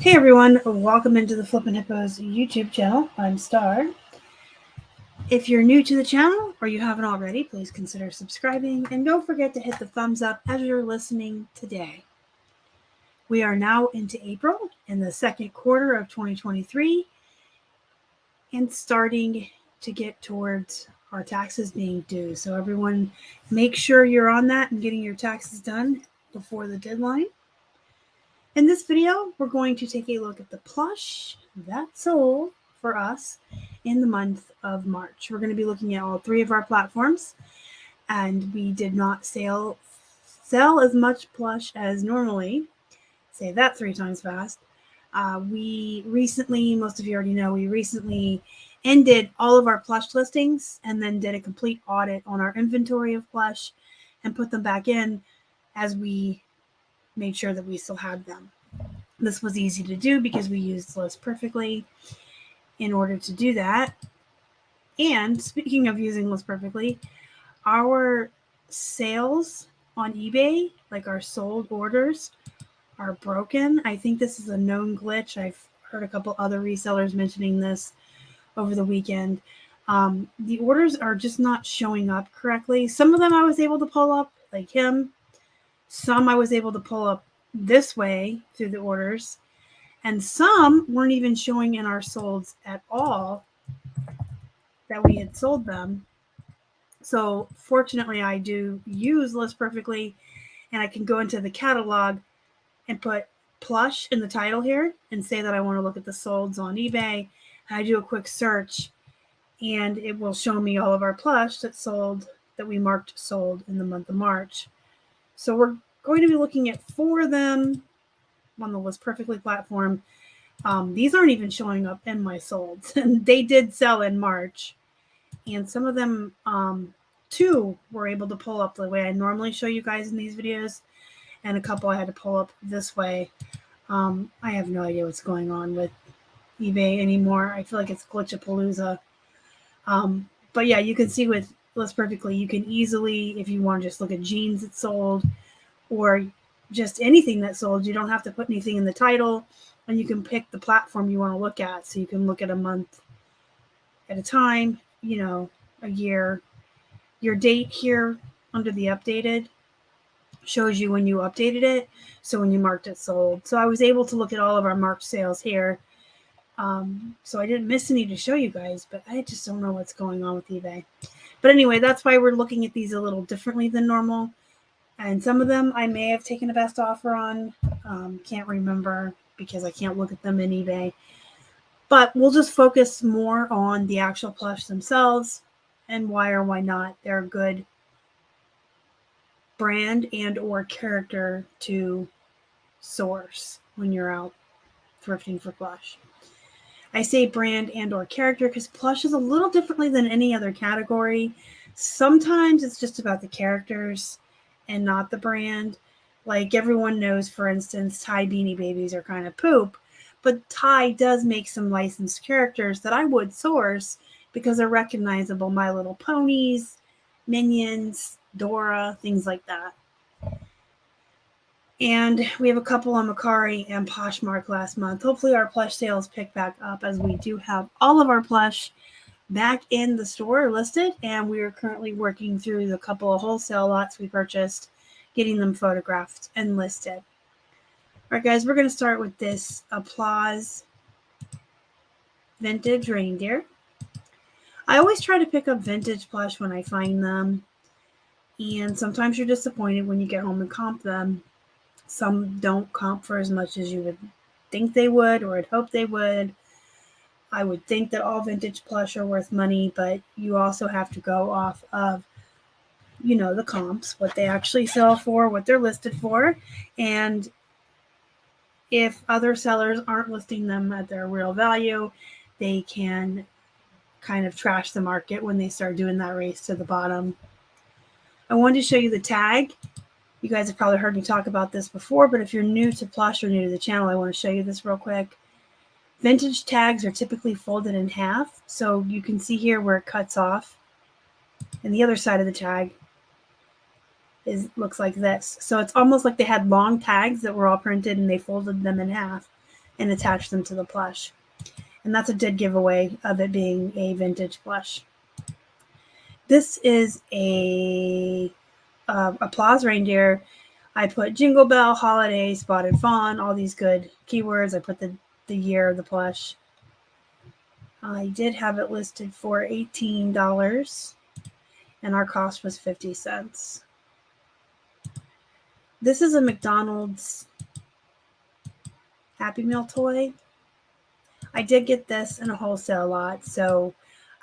Hey everyone, welcome into the Flippin' Hippos YouTube channel. I'm Star. If you're new to the channel or you haven't already, please consider subscribing and don't forget to hit the thumbs up as you're listening today. We are now into April in the second quarter of 2023 and starting to get towards our taxes being due. So everyone make sure you're on that and getting your taxes done before the deadline. In this video, we're going to take a look at the plush that sold for us in the month of March. We're going to be looking at all three of our platforms, and we did not sell as much plush as normally. Say that 3 times fast. We recently, most of you already know, we recently ended all of our plush listings and then did a complete audit on our inventory of plush and put them back in as we made sure that we still had them. This was easy to do because we used List Perfectly in order to do that. And speaking of using List Perfectly, our sales on eBay, like our sold orders, are broken. I think this is a known glitch. I've heard a couple other resellers mentioning this over the weekend. The orders are just not showing up correctly. Some of them I was able to pull up, like him. Some I was able to pull up this way through the orders, and some weren't even showing in our solds at all that we had sold them. So fortunately, I do use List Perfectly, and I can go into the catalog and put plush in the title here and say that I want to look at the solds on eBay. And I do a quick search, and it will show me all of our plush that sold, that we marked sold in the month of March. So we're going to be looking at 4 of them on the List Perfectly platform. These aren't even showing up in my solds, and they did sell in March. And some of them, 2 were able to pull up the way I normally show you guys in these videos, and a couple I had to pull up this way. I have no idea what's going on with eBay anymore. I feel like it's glitchapalooza. But yeah, you can see with List Perfectly, you can easily, if you want to just look at jeans that sold or just anything that sold, you don't have to put anything in the title, and you can pick the platform you want to look at. So you can look at a month at a time, a year. Your date here under the updated shows you when you updated it, so when you marked it sold. So I was able to look at all of our marked sales here. So I didn't miss any to show you guys, but I just don't know what's going on with eBay. But anyway, that's why we're looking at these a little differently than normal. And some of them I may have taken a best offer on. Can't remember because I can't look at them in eBay. But we'll just focus more on the actual plush themselves and why or why not they're a good brand and or character to source when you're out thrifting for plush. I say brand and or character because plush is a little differently than any other category. Sometimes it's just about the characters and not the brand. Like everyone knows, for instance, Thai Beanie Babies are kind of poop, but Thai does make some licensed characters that I would source because they're recognizable. My Little Ponies, Minions, Dora, things like that. And we have a couple on Mercari and Poshmark last month. Hopefully our plush sales pick back up, as we do have all of our plush back in the store listed, and we are currently working through the couple of wholesale lots we purchased, getting them photographed and listed. All right, guys, we're going to start with this Applause vintage reindeer. I always try to pick up vintage plush when I find them, and sometimes you're disappointed when you get home and comp them. Some don't comp for as much as you would think they would or had hoped they would. I would think that all vintage plush are worth money, but you also have to go off of, the comps, what they actually sell for, what they're listed for. And if other sellers aren't listing them at their real value, they can kind of trash the market when they start doing that race to the bottom. I wanted to show you the tag. You guys have probably heard me talk about this before, but if you're new to plush or new to the channel, I want to show you this real quick. Vintage tags are typically folded in half, so you can see here where it cuts off, and the other side of the tag looks like this. So it's almost like they had long tags that were all printed and they folded them in half and attach them to the plush. And that's a dead giveaway of it being a vintage plush. This is a applause reindeer. I put Jingle Bell, Holiday, Spotted Fawn, all these good keywords. I put the year of the plush. I did have it listed for $18, and our cost was 50 cents. This is a McDonald's Happy Meal toy. I did get this in a wholesale lot, so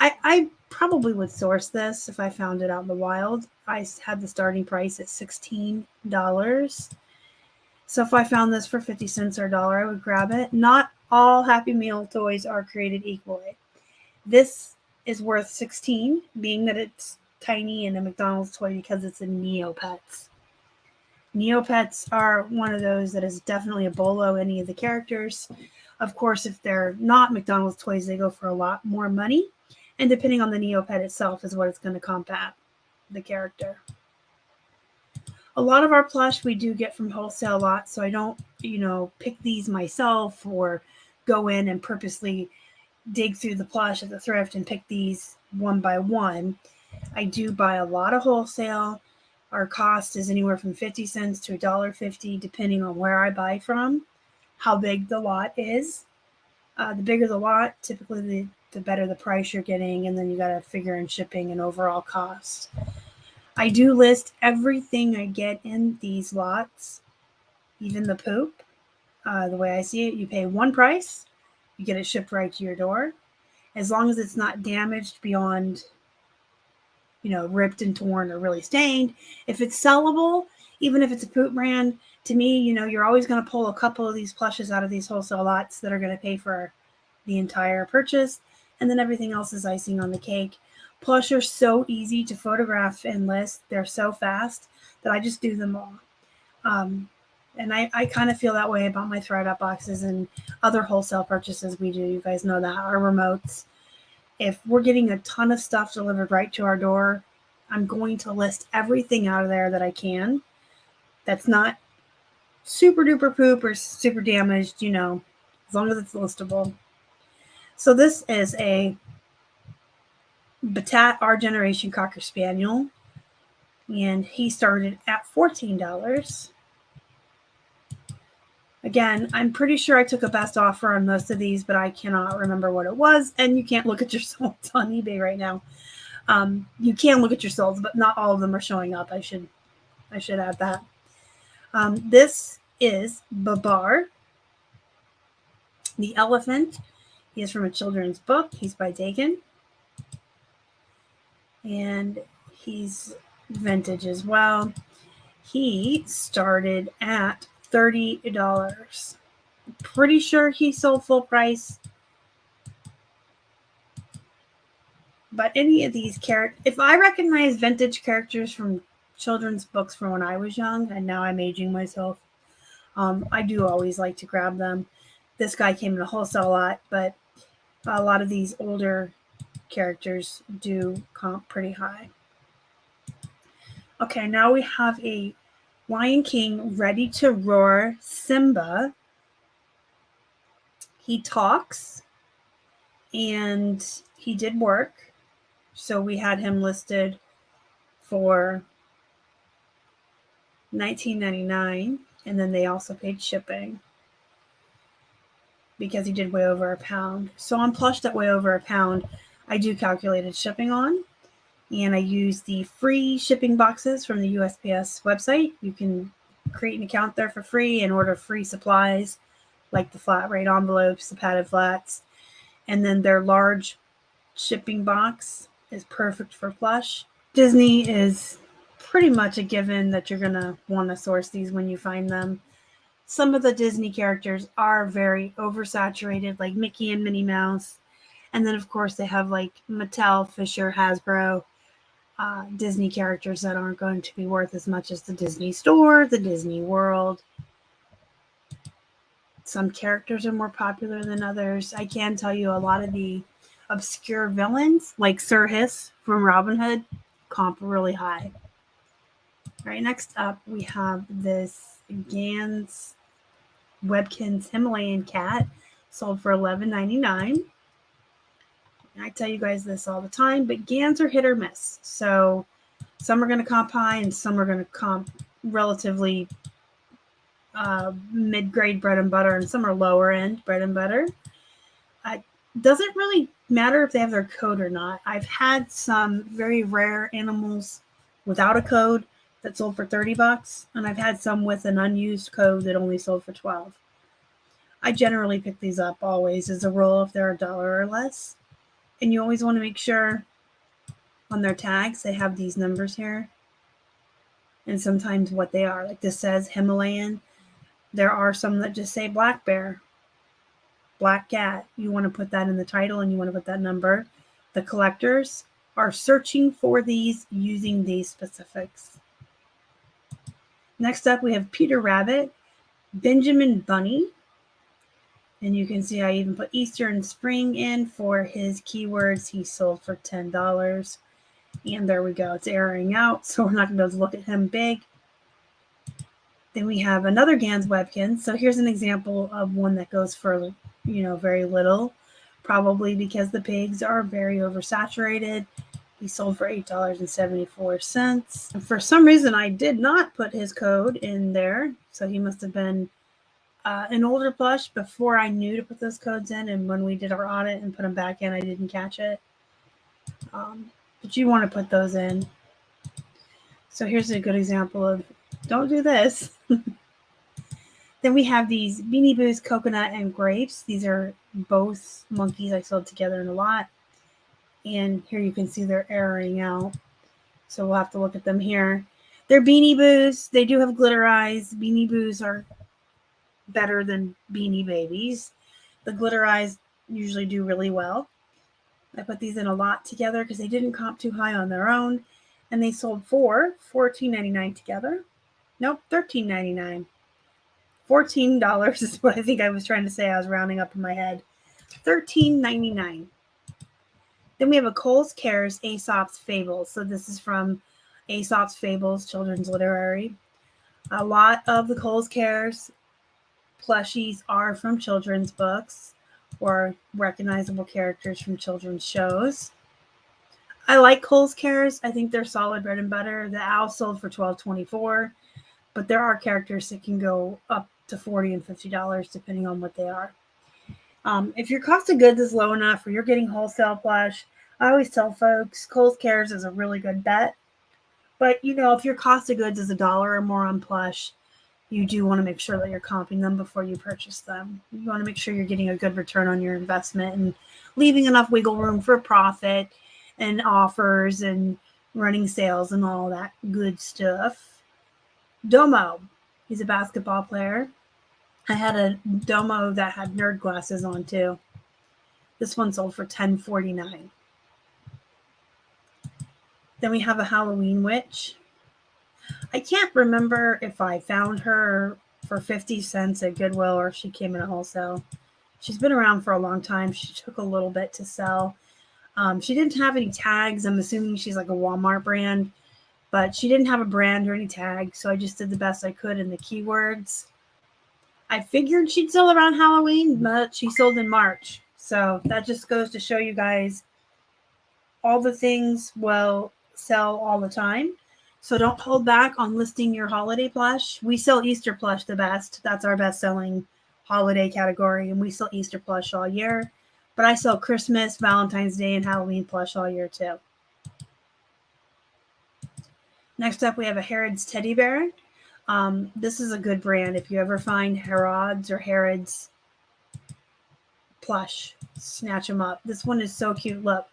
I probably would source this if I found it out in the wild. I had the starting price at $16. So if I found this for 50 cents or $1, I would grab it. Not all Happy Meal toys are created equally. This is worth $16, being that it's tiny and a McDonald's toy because it's a Neopets. Neopets are one of those that is definitely a below any of the characters. Of course, if they're not McDonald's toys, they go for a lot more money. And depending on the Neopet itself is what it's going to combat the character. A lot of our plush we do get from wholesale lots, so I don't, pick these myself or go in and purposely dig through the plush at the thrift and pick these one by one. I do buy a lot of wholesale. Our cost is anywhere from 50 cents to $1.50, depending on where I buy from, how big the lot is. The bigger the lot, typically the better the price you're getting, and then you got to figure in shipping and overall cost. I do list everything I get in these lots, even the poop. The way I see it, you pay one price, you get it shipped right to your door. As long as it's not damaged beyond, ripped and torn or really stained. If it's sellable, even if it's a poop brand, to me, you're always going to pull a couple of these plushes out of these wholesale lots that are going to pay for the entire purchase. And then everything else is icing on the cake. Plush are so easy to photograph and list. They're so fast that I just do them all. And I kind of feel that way about my ThredUp boxes and other wholesale purchases we do. You guys know that. Our remotes. If we're getting a ton of stuff delivered right to our door, I'm going to list everything out of there that I can. That's not super duper poop or super damaged, as long as it's listable. So this is a Batat Our Generation Cocker Spaniel, and he started at $14. Again, I'm pretty sure I took a best offer on most of these, but I cannot remember what it was, and you can't look at your solds on eBay right now. You can look at your solds, but not all of them are showing up. I should add that. This is Babar, the elephant. He is from a children's book. He's by Dagan. And he's vintage as well. He started at $30. Pretty sure he sold full price. But any of these characters, if I recognize vintage characters from children's books from when I was young, and now I'm aging myself, I do always like to grab them. This guy came in a wholesale lot, but a lot of these older characters do comp pretty high. Okay, now we have a Lion King Ready to Roar Simba. He talks, and he did work, so we had him listed for $19.99, and then they also paid shipping because he did weigh over a pound. So on plush that weigh over a pound, I do calculated shipping on, and I use the free shipping boxes from the USPS website. You can create an account there for free and order free supplies like the flat rate envelopes, the padded flats, and then their large shipping box is perfect for plush. Disney is pretty much a given that you're going to want to source these when you find them. Some of the Disney characters are very oversaturated, like Mickey and Minnie Mouse. And then, of course, they have like Mattel, Fisher, Hasbro, Disney characters that aren't going to be worth as much as the Disney Store, the Disney World. Some characters are more popular than others. I can tell you a lot of the obscure villains, like Sir Hiss from Robin Hood, comp really high. All right, next up we have this Gans Webkinz Himalayan cat, sold for $11.99. I tell you guys this all the time, but GANs are hit or miss. So some are going to comp high and some are going to comp relatively mid-grade bread and butter, and some are lower end bread and butter. It doesn't really matter if they have their code or not. I've had some very rare animals without a code that sold for $30, and I've had some with an unused code that only sold for $12. I generally pick these up always as a rule if they're $1 or less. And you always want to make sure on their tags they have these numbers here. And sometimes what they are. Like this says Himalayan. There are some that just say black bear, black cat. You want to put that in the title and you want to put that number. The collectors are searching for these using these specifics. Next up, we have Peter Rabbit, Benjamin Bunny. And you can see I even put Easter and spring in for his keywords. He sold for $10. And there we go. It's airing out, so we're not going to be able to look at him big. Then we have another GANs Webkinz. So here's an example of one that goes for, very little. Probably because the pigs are very oversaturated. He sold for $8.74. And for some reason, I did not put his code in there. So he must have been an older plush before I knew to put those codes in, and when we did our audit and put them back in, I didn't catch it. But you want to put those in. So here's a good example of don't do this. Then we have these Beanie Boos, Coconut, and Grapes. These are both monkeys I sold together in a lot. And here you can see they're airing out. So we'll have to look at them here. They're Beanie Boos. They do have glitter eyes. Beanie Boos are better than Beanie Babies. The glitter eyes usually do really well. I put these in a lot together because they didn't comp too high on their own, and they sold for $14.99 together. Nope, $13.99. $14 is what I think I was trying to say. I was rounding up in my head. $13.99. Then we have a Kohl's Cares Aesop's Fables. So this is from Aesop's Fables, Children's Literary. A lot of the Kohl's Cares plushies are from children's books or recognizable characters from children's shows. I like Kohl's Cares. I think they're solid bread and butter. The owl sold for $12.24, but there are characters that can go up to $40 and $50 depending on what they are. If your cost of goods is low enough or you're getting wholesale plush, I always tell folks Kohl's Cares is a really good bet. But, if your cost of goods is $1 or more on plush, you do want to make sure that you're comping them before you purchase them. You want to make sure you're getting a good return on your investment and leaving enough wiggle room for profit and offers and running sales and all that good stuff. Domo, he's a basketball player. I had a Domo that had nerd glasses on too. This one sold for $10.49. Then we have a Halloween witch. I can't remember if I found her for 50 cents at Goodwill or if she came in at wholesale. She's been around for a long time. She took a little bit to sell. She didn't have any tags. I'm assuming she's like a Walmart brand, but she didn't have a brand or any tags, so I just did the best I could in the keywords. I figured she'd sell around Halloween, but she sold in March. So that just goes to show you guys all the things will sell all the time. So don't hold back on listing your holiday plush. We sell Easter plush the best. That's our best-selling holiday category, and we sell Easter plush all year. But I sell Christmas, Valentine's Day, and Halloween plush all year too. Next up, we have a Harrods teddy bear. This is a good brand. If you ever find Harrods or Harrods plush, snatch them up. This one is so cute. Look,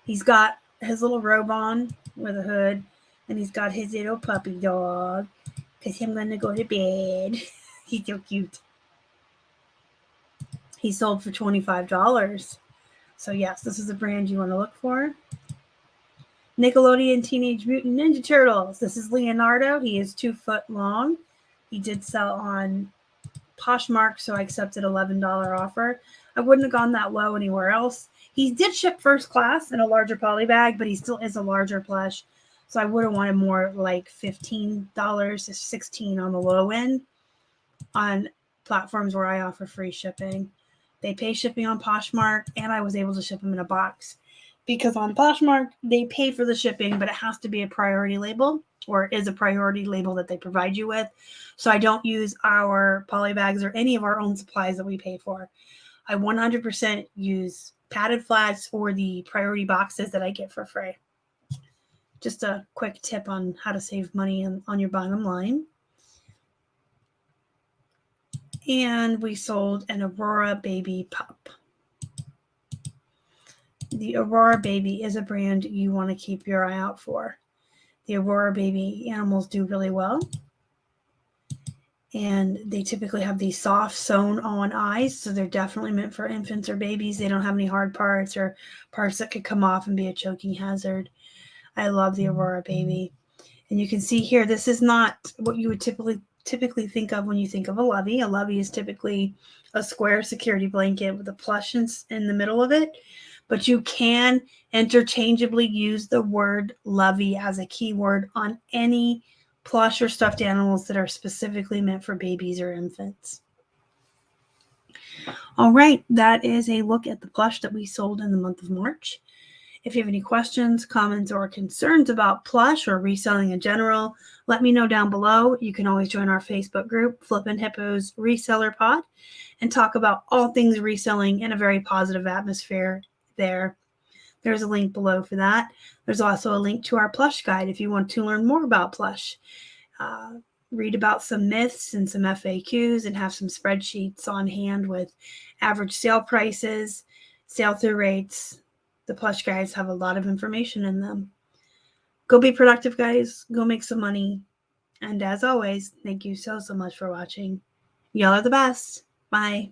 he's got his little robe on with a hood, and he's got his little puppy dog because I'm going to go to bed. He's so cute. He sold for $25. So yes, this is a brand you want to look for. Nickelodeon Teenage Mutant Ninja Turtles. This is Leonardo. He is 2 foot long. He did sell on Poshmark, so I accepted $11 offer. I wouldn't have gone that low anywhere else. He did ship first class in a larger poly bag, but he still is a larger plush. So I would have wanted more like $15 to $16 on the low end. on platforms where I offer free shipping. They pay shipping on Poshmark, and I was able to ship them in a box. Because on Poshmark, they pay for the shipping, but it has to be a priority label, or is a priority label that they provide you with. So I don't use our poly bags or any of our own supplies that we pay for. I 100% use padded flats or the priority boxes that I get for free. Just a quick tip on how to save money on your bottom line. And we sold an Aurora Baby pup. The Aurora Baby is a brand you want to keep your eye out for. The Aurora Baby animals do really well. And they typically have these soft sewn-on eyes, so they're definitely meant for infants or babies. They don't have any hard parts or parts that could come off and be a choking hazard. I love the Aurora Baby. And you can see here, this is not what you would typically think of when you think of a lovey. A lovey is typically a square security blanket with a plush in the middle of it. But you can interchangeably use the word lovey as a keyword on any plush or stuffed animals that are specifically meant for babies or infants. All right, that is a look at the plush that we sold in the month of March. If you have any questions, comments, or concerns about plush or reselling in general, let me know down below. You can always join our Facebook group, Flippin' Hippos Reseller Pod, and talk about all things reselling in a very positive atmosphere there. There's a link below for that. There's also a link to our plush guide if you want to learn more about plush. Read about some myths and some FAQs and have some spreadsheets on hand with average sale prices, sale through rates. The plush guides have a lot of information in them. Go be productive, guys. Go make some money. And as always, thank you so much for watching. Y'all are the best. Bye.